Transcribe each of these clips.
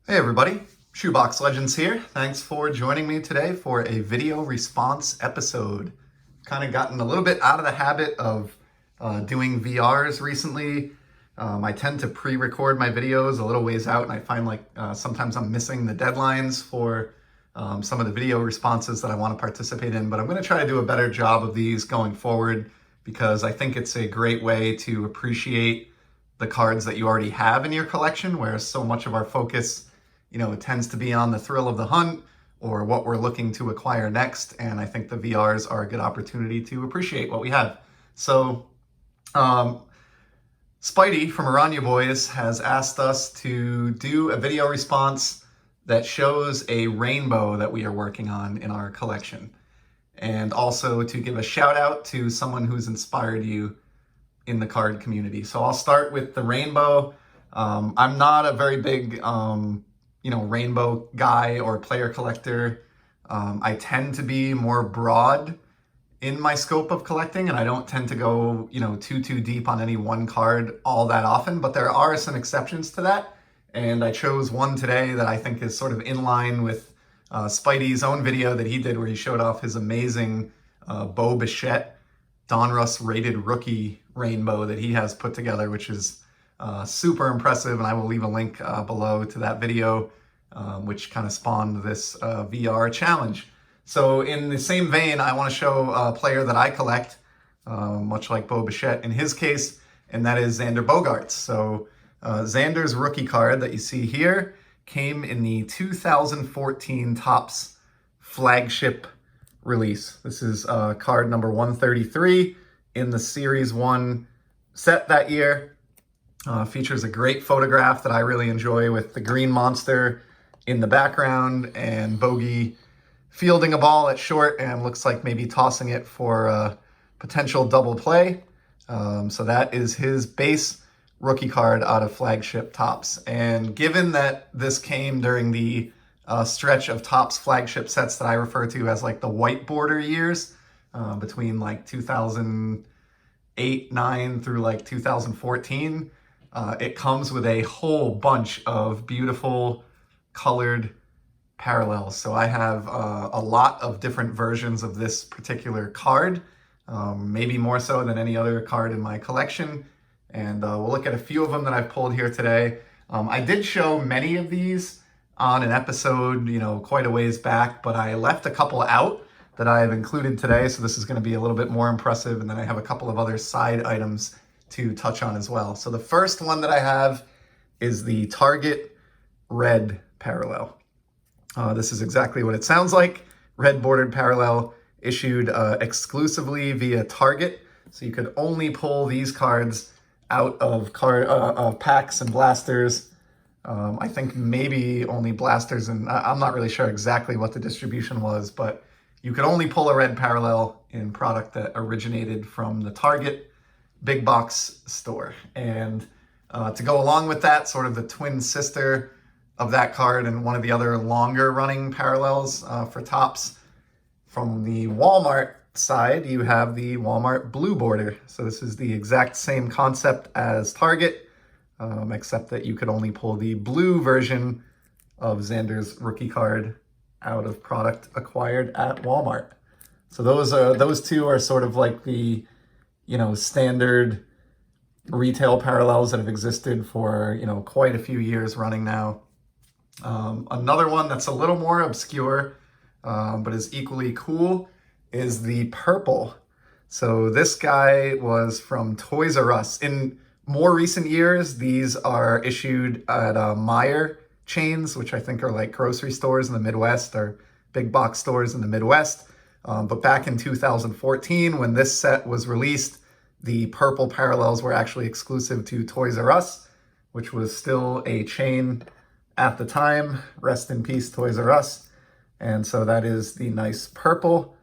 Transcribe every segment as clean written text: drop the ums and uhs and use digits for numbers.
Hey everybody, Shoebox Legends here. Thanks for joining me today for a video response episode. Kind of gotten a little bit out of the habit of doing VRs recently. I tend to pre-record my videos a little ways out, and I find like sometimes I'm missing the deadlines for some of the video responses that I want to participate in, but I'm going to try to do a better job of these going forward because I think it's a great way to appreciate the cards that you already have in your collection, whereas so much of our focus it tends to be on the thrill of the hunt or what we're looking to acquire next. And I think the VRs are a good opportunity to appreciate what we have. So Spidey from Arana Boys has asked us to do a video response that shows a rainbow that we are working on in our collection. And also to give a shout out to someone who's inspired you in the card community. So I'll start with the rainbow. I'm not a very big rainbow guy or player collector. I tend to be more broad in my scope of collecting, and I don't tend to go, too deep on any one card all that often, but there are some exceptions to that. And I chose one today that I think is sort of in line with Spidey's own video that he did where he showed off his amazing Bo Bichette Donruss rated rookie rainbow that he has put together, which is super impressive, and I will leave a link below to that video, which kind of spawned this VR challenge. So in the same vein, I want to show a player that I collect, much like Bo Bichette in his case, and that is Xander Bogaerts. So Xander's rookie card that you see here came in the 2014 Topps flagship release. This is card number 133 in the Series 1 set that year. Features a great photograph that I really enjoy with the green monster in the background and Bogey fielding a ball at short and looks like maybe tossing it for a potential double play. So that is his base rookie card out of flagship Topps. And given that this came during the stretch of Topps flagship sets that I refer to as like the white border years, between like 2008, 9 through like 2014, it comes with a whole bunch of beautiful colored parallels. So I have a lot of different versions of this particular card, maybe more so than any other card in my collection. And we'll look at a few of them that I've pulled here today. I did show many of these on an episode, quite a ways back, but I left a couple out that I have included today. So this is going to be a little bit more impressive. And then I have a couple of other side items to touch on as well. So the first one that I have is the Target red parallel. This is exactly what it sounds like. Red bordered parallel issued exclusively via Target. So you could only pull these cards out of packs and blasters. I think maybe only blasters, and I'm not really sure exactly what the distribution was, but you could only pull a red parallel in product that originated from the Target big box store. And to go along with that, sort of the twin sister of that card and one of the other longer running parallels for Topps, from the Walmart side, you have the Walmart blue border. So this is the exact same concept as Target, except that you could only pull the blue version of Xander's rookie card out of product acquired at Walmart. So those two are sort of like the standard retail parallels that have existed for quite a few years running now. Another one that's a little more obscure, but is equally cool, is the purple. So this guy was from Toys R Us. In more recent years, these are issued at Meijer chains, which I think are like grocery stores in the Midwest or big box stores in the Midwest. But back in 2014, when this set was released, the purple parallels were actually exclusive to Toys R Us, which was still a chain at the time. Rest in peace, Toys R Us. And so that is the nice purple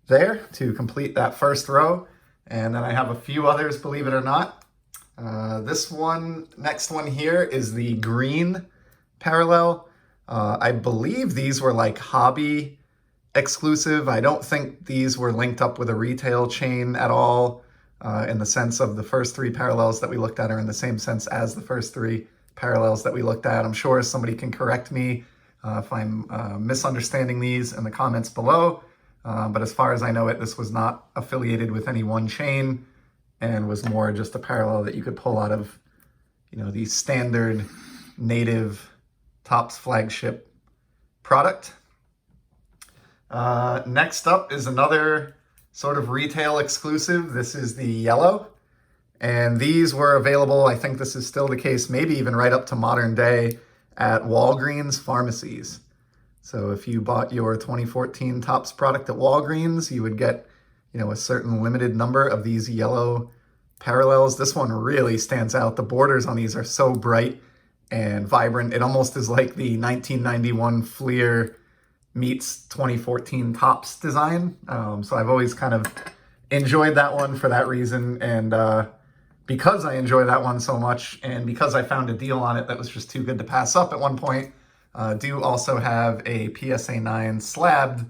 there to complete that first row. And then I have a few others, believe it or not. Next one here is the green parallel. I believe these were like hobby exclusive. I don't think these were linked up with a retail chain at all, in the sense of the first three parallels that we looked at are in the same sense as the first three parallels that we looked at. I'm sure somebody can correct me if I'm misunderstanding these in the comments below. But as far as I know it, this was not affiliated with any one chain and was more just a parallel that you could pull out of, the standard native Topps flagship product. Next up is another sort of retail exclusive. This is the yellow. And these were available, I think this is still the case, maybe even right up to modern day, at Walgreens pharmacies. So if you bought your 2014 Topps product at Walgreens, you would get, a certain limited number of these yellow parallels. This one really stands out. The borders on these are so bright and vibrant. It almost is like the 1991 Fleer meets 2014 Topps design. So I've always kind of enjoyed that one for that reason. And because I enjoy that one so much, and because I found a deal on it that was just too good to pass up at one point, do also have a PSA 9 slabbed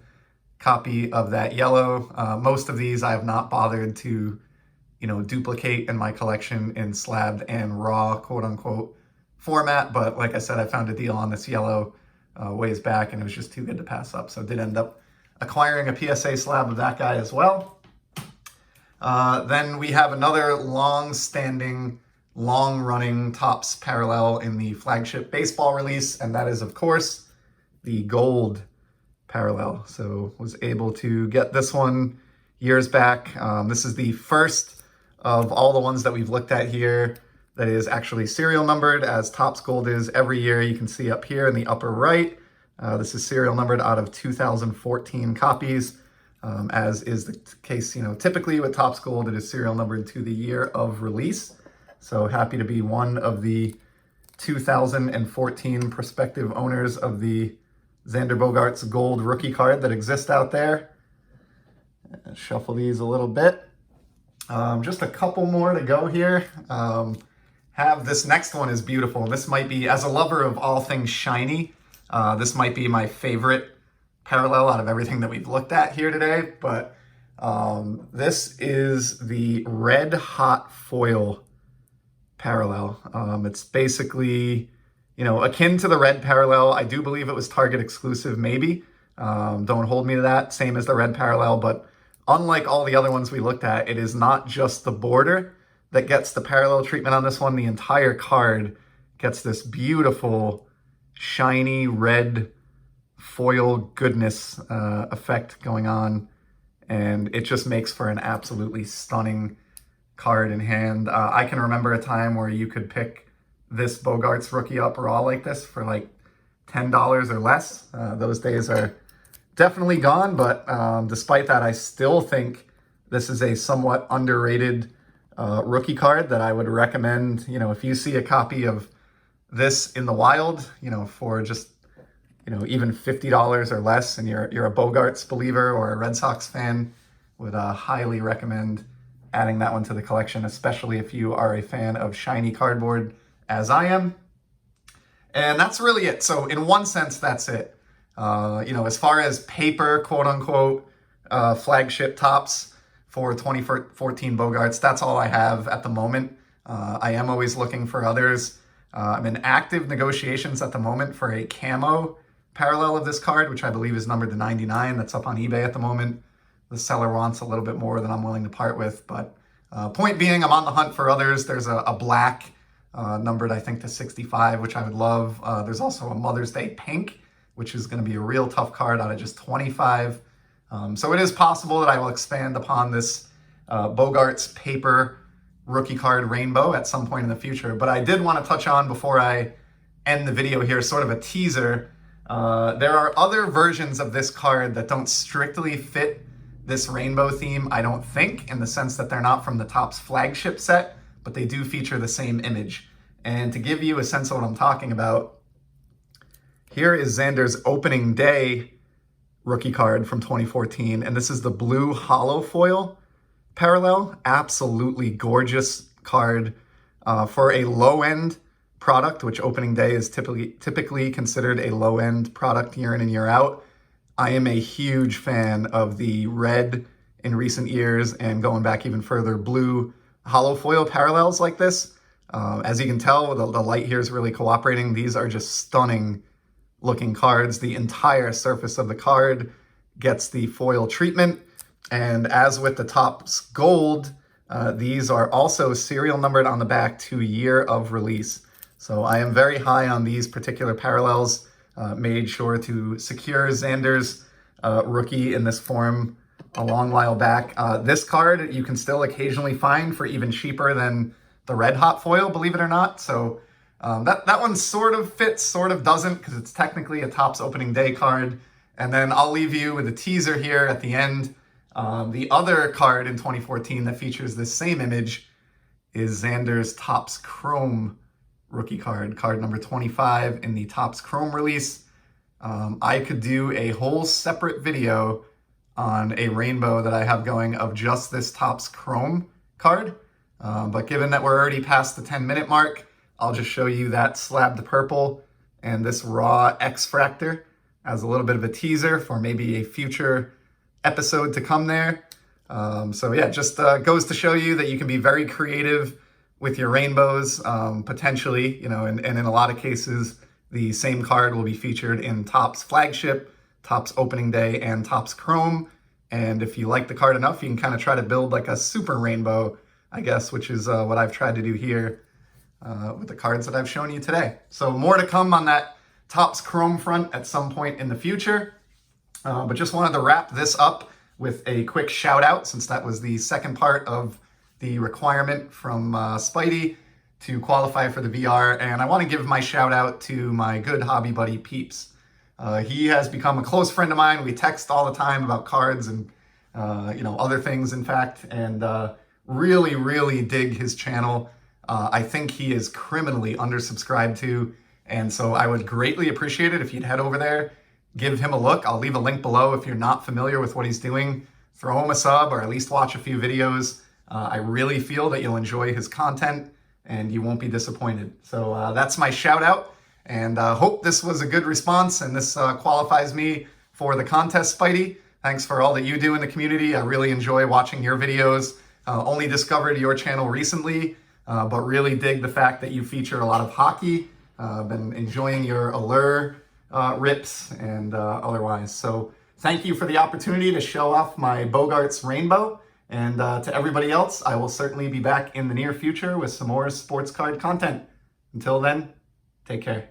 copy of that yellow. Most of these I have not bothered to, duplicate in my collection in slabbed and raw, quote unquote, format. But like I said, I found a deal on this yellow ways back, and it was just too good to pass up. So I did end up acquiring a PSA slab of that guy as well. Then we have another long-standing, long-running Topps parallel in the flagship baseball release, and that is, of course, the gold parallel. So was able to get this one years back. This is the first of all the ones that we've looked at here that is actually serial numbered, as Topps Gold is every year. You can see up here in the upper right, this is serial numbered out of 2014 copies. As is the case, typically with Topps Gold, it is serial numbered to the year of release. So happy to be one of the 2014 prospective owners of the Xander Bogaerts Gold rookie card that exists out there. Shuffle these a little bit. Just a couple more to go here. Have this next one is beautiful. This might be, as a lover of all things shiny, this might be my favorite parallel out of everything that we've looked at here today. But this is the red hot foil parallel. It's basically, akin to the red parallel. I do believe it was Target exclusive, maybe. Don't hold me to that. Same as the red parallel, but unlike all the other ones we looked at, it is not just the border that gets the parallel treatment on this one. The entire card gets this beautiful, shiny red foil goodness effect going on, and it just makes for an absolutely stunning card in hand. I can remember a time where you could pick this Bogaerts rookie up raw like this for like $10 or less. Those days are definitely gone, but despite that, I still think this is a somewhat underrated rookie card that I would recommend. If you see a copy of this in the wild, for just even $50 or less, and you're a Bogaerts believer or a Red Sox fan, would highly recommend adding that one to the collection, especially if you are a fan of shiny cardboard, as I am. And that's really it. So in one sense, that's it. As far as paper, quote unquote, flagship Topps for 2014 Bogaerts, that's all I have at the moment. I am always looking for others. I'm in active negotiations at the moment for a camo parallel of this card, which I believe is numbered to 99. That's up on eBay at the moment. The seller wants a little bit more than I'm willing to part with, but point being, I'm on the hunt for others. There's a black numbered, I think, to 65, which I would love. There's also a Mother's Day pink, which is going to be a real tough card out of just 25. So it is possible that I will expand upon this Bogaerts paper rookie card rainbow at some point in the future. But I did want to touch on, before I end the video here, sort of a teaser. There are other versions of this card that don't strictly fit this rainbow theme, I don't think, in the sense that they're not from the Topps flagship set, but they do feature the same image. And to give you a sense of what I'm talking about, here is Xander's opening day rookie card from 2014, and this is the blue hollow foil parallel. Absolutely gorgeous card for a low-end product, which opening day is typically considered a low-end product year in and year out. I am a huge fan of the red in recent years, and going back even further, blue hollow foil parallels like this. As you can tell, the light here is really cooperating. These are just stunning looking cards. The entire surface of the card gets the foil treatment. And as with the Topps Gold, these are also serial numbered on the back to year of release. So I am very high on these particular parallels. Made sure to secure Xander's rookie in this form a long while back. This card you can still occasionally find for even cheaper than the Red Hot foil, believe it or not. So that one sort of fits, sort of doesn't, because it's technically a Topps opening day card. And then I'll leave you with a teaser here at the end. The other card in 2014 that features this same image is Xander's Topps Chrome rookie card, card number 25 in the Topps Chrome release. I could do a whole separate video on a rainbow that I have going of just this Topps Chrome card. But given that we're already past the 10-minute mark, I'll just show you that slabbed purple and this raw X-Fractor as a little bit of a teaser for maybe a future episode to come there. So yeah, just goes to show you that you can be very creative with your rainbows, potentially, you know, and in a lot of cases, the same card will be featured in Topps Flagship, Topps Opening Day, and Topps Chrome. And if you like the card enough, you can kind of try to build like a super rainbow, I guess, which is what I've tried to do here with the cards that I've shown you today. So more to come on that Topps Chrome front at some point in the future. But just wanted to wrap this up with a quick shout out, since that was the second part of the requirement from Spidey to qualify for the VR. And I want to give my shout out to my good hobby buddy Peeps. He has become a close friend of mine. We text all the time about cards and you know, other things, in fact, and really, really dig his channel. I think he is criminally undersubscribed to, and so I would greatly appreciate it if you'd head over there, give him a look. I'll leave a link below if you're not familiar with what he's doing. Throw him a sub or at least watch a few videos. I really feel that you'll enjoy his content and you won't be disappointed. So that's my shout out, and hope this was a good response and this qualifies me for the contest, Spidey. Thanks for all that you do in the community. I really enjoy watching your videos. Only discovered your channel recently, but really dig the fact that you feature a lot of hockey. Been enjoying your Allure rips and otherwise. So thank you for the opportunity to show off my Bogarts rainbow. And to everybody else, I will certainly be back in the near future with some more sports card content. Until then, take care.